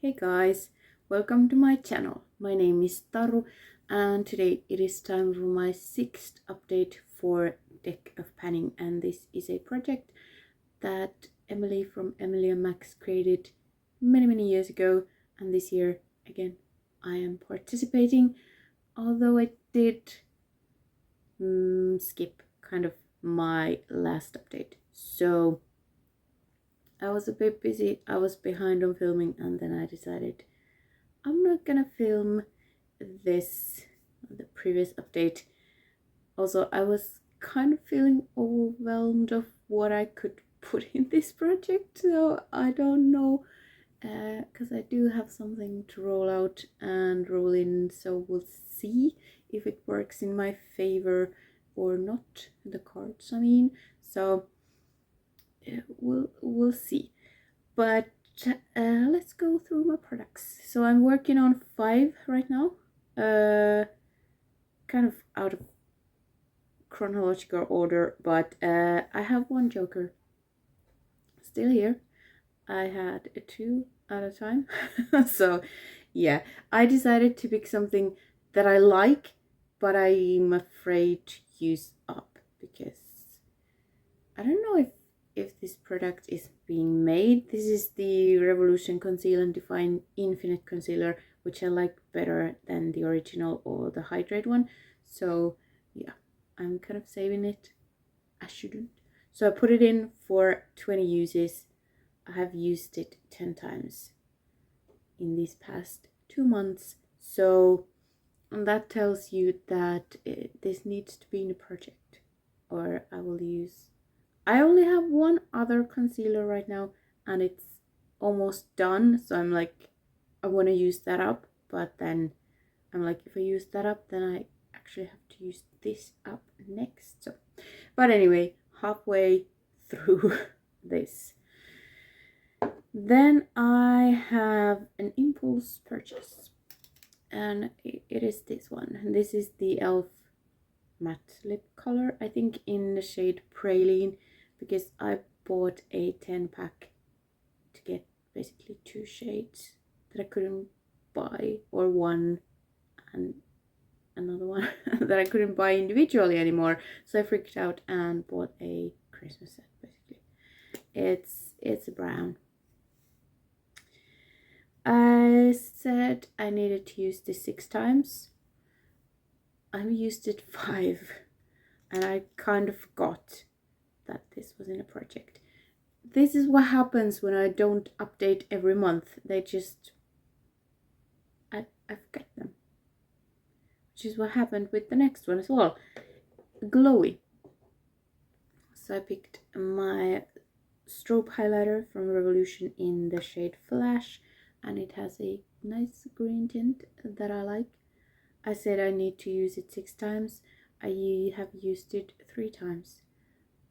Hey guys, welcome to my channel. My name is Taru and today it is time for my 6th update for Deck of Panning, and this is a project that Emily from Emily and Max created many years ago, and this year again I am participating, although I did skip kind of my last update. So I was a bit busy, I was behind on filming, and then I decided I'm not gonna film the previous update. Also, I was kind of feeling overwhelmed of what I could put in this project, so I don't know, because I do have something to roll out and roll in, so we'll see if it works in my favor or not, the cards I mean. So we'll see, but let's go through my products. So I'm working on 5 right now, kind of out of chronological order, but I have 1 joker still here. I had 2 at a time. So yeah, I decided to pick something that I like, but I'm afraid to use up because I don't know if this product is being made. This is the Revolution Conceal and Define Infinite Concealer, which I like better than the original or the Hydrate one. So yeah, I'm kind of saving it. I shouldn't. So I put it in for 20 uses. I have used it 10 times in these past 2 months. So and that tells you that this needs to be in a project, or I will use. I only have 1 other concealer right now and it's almost done, so I'm like, I want to use that up, but then I'm like, if I use that up, then I actually have to use this up next. So, but anyway, halfway through this. Then I have an impulse purchase, and it is this one. And this is the e.l.f. matte lip color, I think in the shade Praline, because I bought a 10-pack to get basically 2 shades that I couldn't buy, or 1 and another one that I couldn't buy individually anymore. So I freaked out and bought a Christmas set basically. It's a brown. I said I needed to use this 6 times. I've used it 5 and I kind of forgot that this was in a project. This is what happens when I don't update every month. They just I forget them, which is what happened with the next one as well, Glowy. So I picked my strobe highlighter from Revolution in the shade Flash, and it has a nice green tint that I like. I said I need to use it 6 times. I have used it 3 times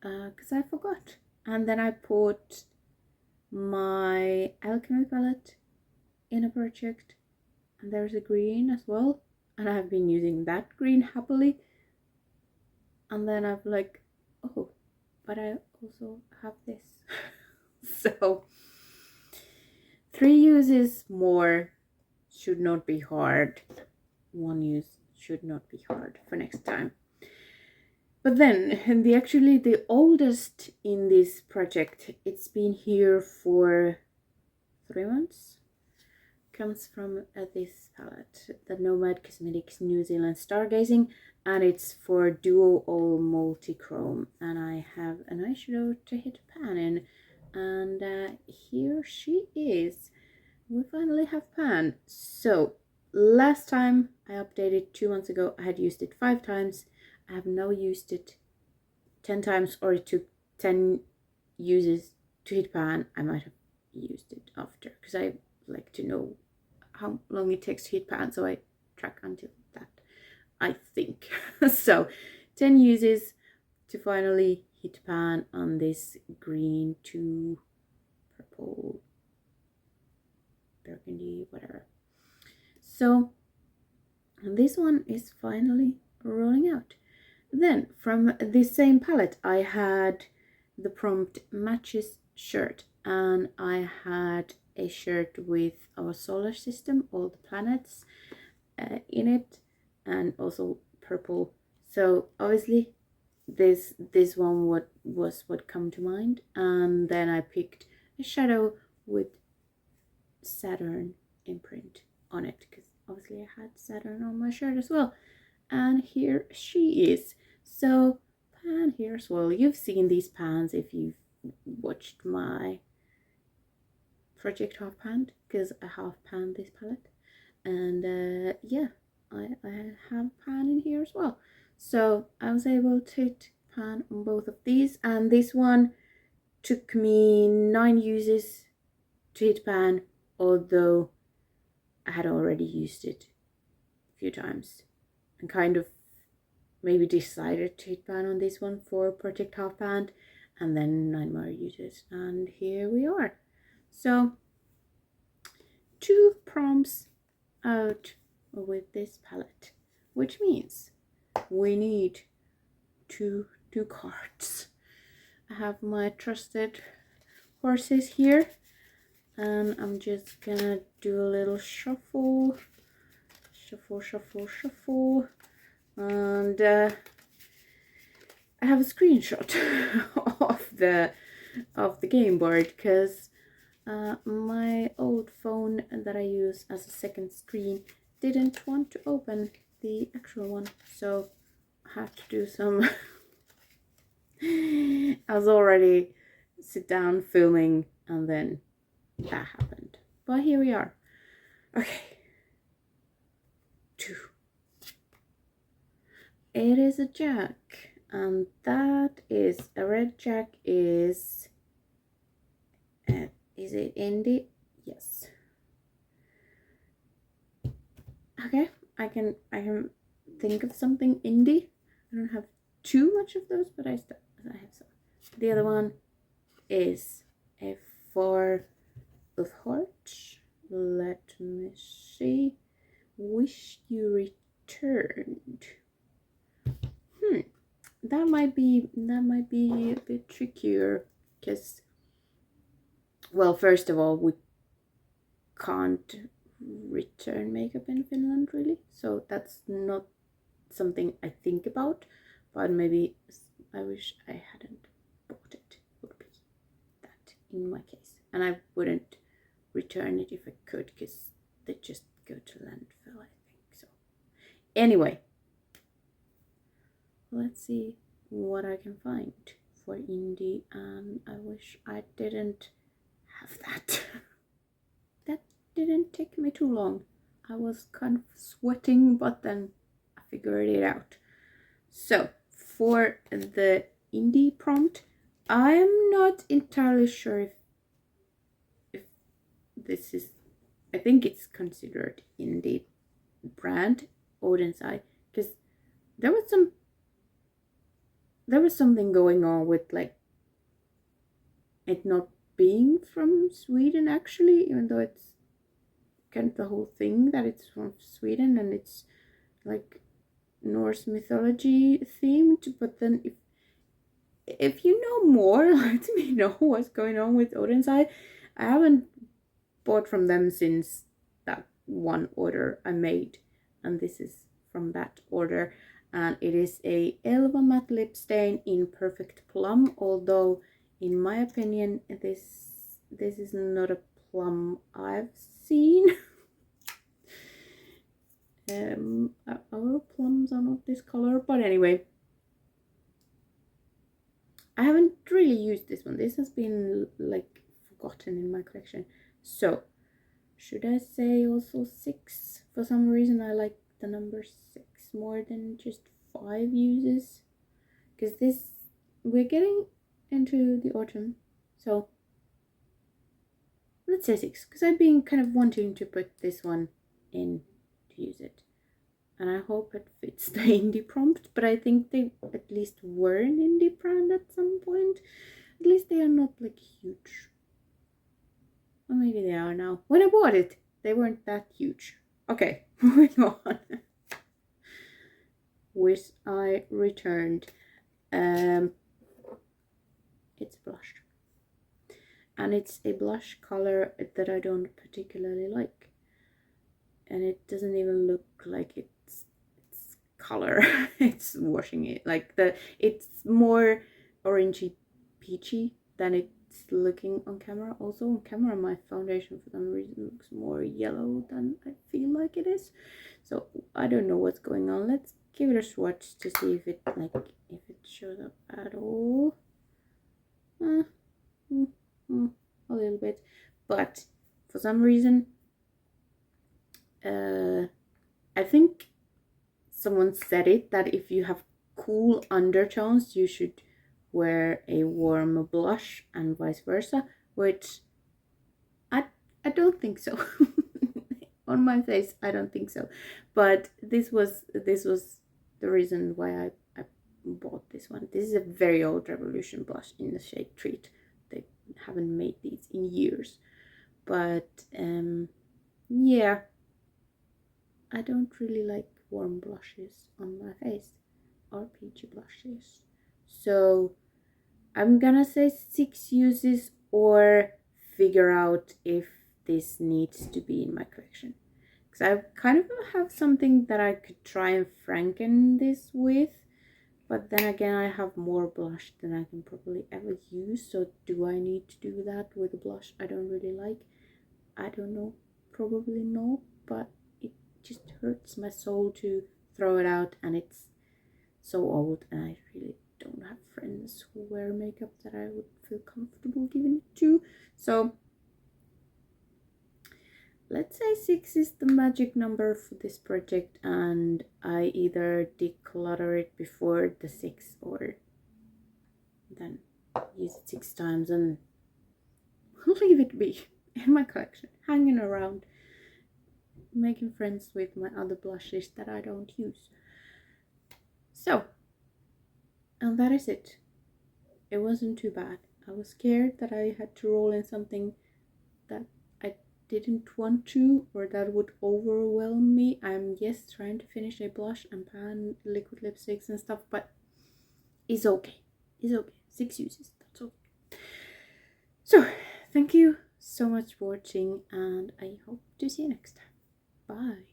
because I forgot. And then I put my alchemy palette in a project, and there's a green as well, and I've been using that green happily. And then I'm like, oh, but I also have this. So 3 uses more should not be hard. 1 use should not be hard for next time. But then the oldest in this project, it's been here for 3 months, comes from this palette, the Nomad Cosmetics New Zealand Stargazing, and it's for Duo All Multi-Chrome, and I have an eyeshadow to hit pan in, and here she is. We finally have pan. So last time I updated 2 months ago, I had used it 5 times. I have now used it 10 times, or it took 10 uses to hit pan. I might have used it after, because I like to know how long it takes to hit pan, so I track until that, I think. So 10 uses to finally hit pan on this green to purple, burgundy, whatever. So this one is finally rolling out. Then from this same palette I had the Prompt Matches shirt, and I had a shirt with our solar system, all the planets in it, and also purple. So obviously this one was what come to mind, and then I picked a shadow with Saturn imprint on it because obviously I had Saturn on my shirt as well. And here she is. So pan here as well. You've seen these pans if you've watched my project half pan, because I half pan this palette. And yeah, I have pan in here as well. So I was able to hit pan on both of these, and this one took me 9 uses to hit pan, although I had already used it a few times and kind of maybe decided to hit pan on this one for project half pan, and then 9 more uses, and here we are. So 2 prompts out with this palette, which means we need two cards. I have my trusted horses here, and I'm just gonna do a little shuffle, and I have a screenshot of the game board, because my old phone that I use as a second screen didn't want to open the actual one, so I had to do some I was already sit down filming, and then that happened, but here we are. Okay, 2. It is a jack, and that is a red jack. Is it indie? Yes. Okay, I can think of something indie. I don't have too much of those, but I have some. The other one is a 4 of hearts. Let me see. Wish you returned. That might be a bit trickier, because, well, first of all, we can't return makeup in Finland really, so that's not something I think about, but maybe I wish I hadn't bought it, would be that in my case. And I wouldn't return it if I could, because they just go to landfill, I think. So anyway, let's see what I can find for indie, and I wish I didn't have that. That didn't take me too long. I was kind of sweating, but then I figured it out. So for the indie prompt, I'm not entirely sure if this is, I think it's considered indie brand, Odin's Eye, because there was something going on with like it not being from Sweden actually, even though it's kind of the whole thing that it's from Sweden and it's like Norse mythology themed. But then if you know more, let me know what's going on with Odin's Eye. I haven't bought from them since that one order I made, and this is from that order, and it is a Elva matte lip stain in Perfect Plum, although in my opinion this is not a plum I've seen. Our plums are not this color, but anyway, I haven't really used this one. This has been like forgotten in my collection. So should I say also 6? For some reason I like the number 6 more than just 5 uses, because we're getting into the autumn, so let's say 6, because I've been kind of wanting to put this one in to use it, and I hope it fits the indie prompt. But I think they at least were an indie brand at some point. At least they are not like huge, or maybe they are now. When I bought it they weren't that huge. Okay, moving on. Wish I returned. It's blush, and it's a blush color that I don't particularly like, and it doesn't even look like it's color. It's washing it, like it's more orangey peachy than it's looking on camera. Also on camera my foundation for some reason looks more yellow than I feel like it is, so I don't know what's going on. Let's give it a swatch to see if it shows up at all. A little bit, but for some reason I think someone said it, that if you have cool undertones you should wear a warm blush and vice versa, which I don't think so. On my face I don't think so, but this was the reason why I bought this one. This is a very old Revolution blush in the shade Treat. They haven't made these in years, but yeah, I don't really like warm blushes on my face, or peachy blushes, so I'm gonna say 6 uses, or figure out if this needs to be in my collection, because I kind of have something that I could try and franken this with, but then again I have more blush than I can probably ever use, so do I need to do that with a blush I don't really like? I don't know, probably no, but it just hurts my soul to throw it out, and it's so old, and I really don't have friends who wear makeup that I would feel comfortable giving it to, so let's say 6 is the magic number for this project, and I either declutter it before the 6 or then use it 6 times and leave it be in my collection, hanging around, making friends with my other blushes that I don't use. So, and that is it. It wasn't too bad. I was scared that I had to roll in something that I didn't want to, or that would overwhelm me. I'm trying to finish a blush and pan liquid lipsticks and stuff, but it's okay. It's okay. 6 uses, that's all. So thank you so much for watching, and I hope to see you next time. Bye.